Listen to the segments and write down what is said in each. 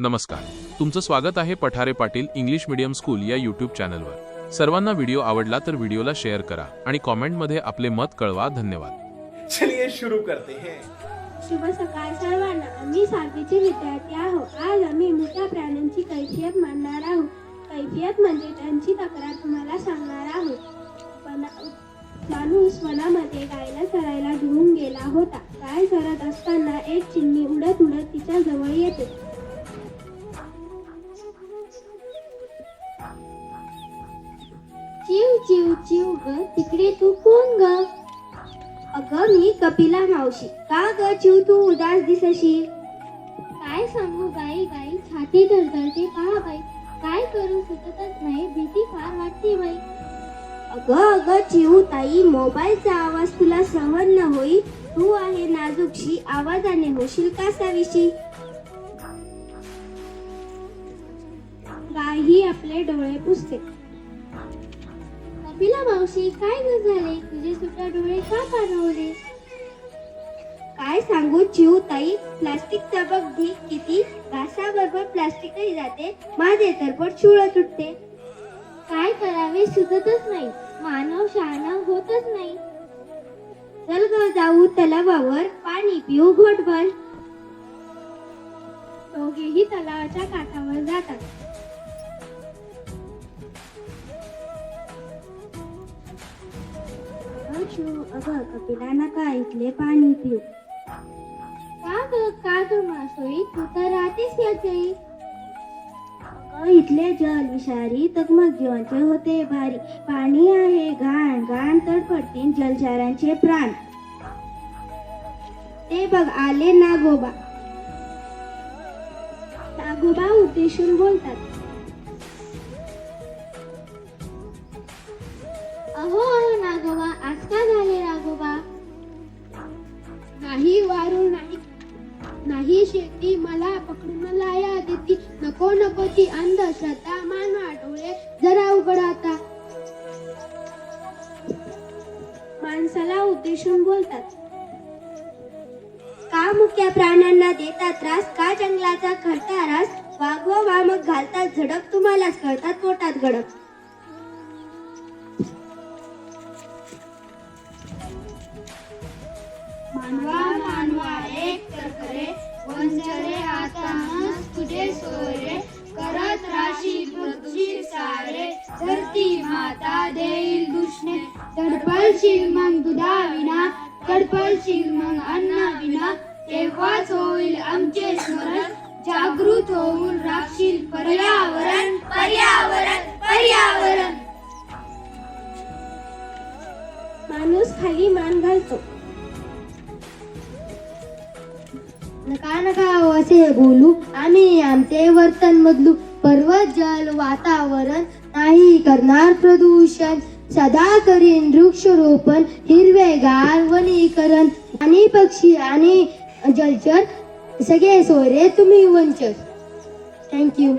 नमस्कार, तुमचं स्वागत आहे Pathare Patil English medium school या यूट्यूब चॅनलवर। सर्वांना व्हिडिओ आवडला तर व्हिडिओला शेअर करा आणि कमेंटमध्ये आपले मत कळवा। धन्यवाद। चलिए शुरू करते हैं। शुभ सकाळ सर्वांना। आम्ही 7वीचे विद्यार्थी आहोत। आज आम्ही मुक्या प्राण्यांची कैफियत मांडणार आहोत। कैफियत म्हणजे त्यांची तक्रार तुम्हाला सांगणार आहोत। माणूस वनामध्ये गायला चरायला घेऊन गेला होता। गाय चरत असताना एक चिमणी उडत उडत तिच्या जवळ येते। चिव चिव चिव ग, तिकडे तू कोण ग? अगं मी कपिला मावशी। का ग चिव तू उदास दिसशील? काय सांगू गाई गाई, छाती धडधडते पहा बाई। काय करू सुचतच नाही, भीती फार वाटते बाई। अगं अगं चिव ताई, मोबाईलचा आवाज तुला सहन न होई। तू आहे नाजूकशी, आवाजाने होशील कासावीशी। गाय ही आपले डोळे पुसते। कपिला मावशी, काय ग झाले? तुझे सुद्धा डोळे का पारवले? काय सांगू चिव ताई, प्लास्टिकचा बघ ढीग किती। घासाबरोबर प्लास्टिकही जाते, माझे तर पोट शिवळ तुटते। काय करावे सुचतच नाही, मानव शहाणा होतच नाही। चल ग जाऊ तलावावर, पाणी पिऊ घोटभर। दोघेही तलावाच्या काठावर जातात। अगं कपिला नका इथले पाणी पिऊ। का तू मासोई, तू तर राहतेस याचई। इथले जल विषारी, तगमग जीवांचे होते भारी। पाणी आहे घाण घाण, तडफडतील जलचरांचे प्राण। ते बघ आले नागोबा। नागोबा उद्देशून बोलतात। अहो नागोबा, आज का झाले नागोबा? नाही वारू नाही शेती, मला पकडून लाया देती। नको नको ती अंधश्रद्धा, मानवा डोळे जरा उघड आता। माणसाला उद्देशून बोलतात। का मुक्या प्राण्यांना देता त्रास, का जंगलाचा खरता रास? वाघवा मग घालतात झडप, तुम्हालाच कळतात पोटात गडप। मानवा मानवा एक तर खरे, वंजरे आता मस तुझे सोयरे। करत राशी पृथ्वी सारे, धरती माता देईल दुष्णे। तडपलशील मग दुधा विना, तडपलशील मग अन्ना विना। तेव्हाच होईल आमचे स्मरण, जागृत होऊन राखशील पर्यावरण पर्यावरण पर्यावरण। माणूस खाली मान घालतो। नका नका असे बोलू, आम्ही आमचे वर्तन बदलू। पर्वत जल वातावरण नाही करणार प्रदूषण। सदा करीन वृक्षरोपण, हिरवेगार वनीकरण। आणि पक्षी आणि जलचर सगळे सोयरे, तुम्ही वंचर। थँक्यू।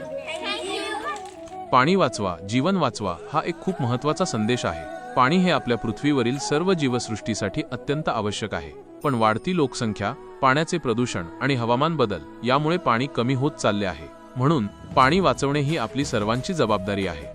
पाणी वाचवा, जीवन वाचवा हा एक खूप महत्त्वाचा संदेश आहे। पाणी हे आपल्या पृथ्वीवरील सर्व जीवसृष्टीसाठी अत्यंत आवश्यक आहे। पण वाढती लोकसंख्या, पाण्याचे प्रदूषण आणि हवामान बदल यामुळे पाणी कमी होत चालले आहे। म्हणून पाणी वाचवणे ही आपली सर्वांची जबाबदारी आहे।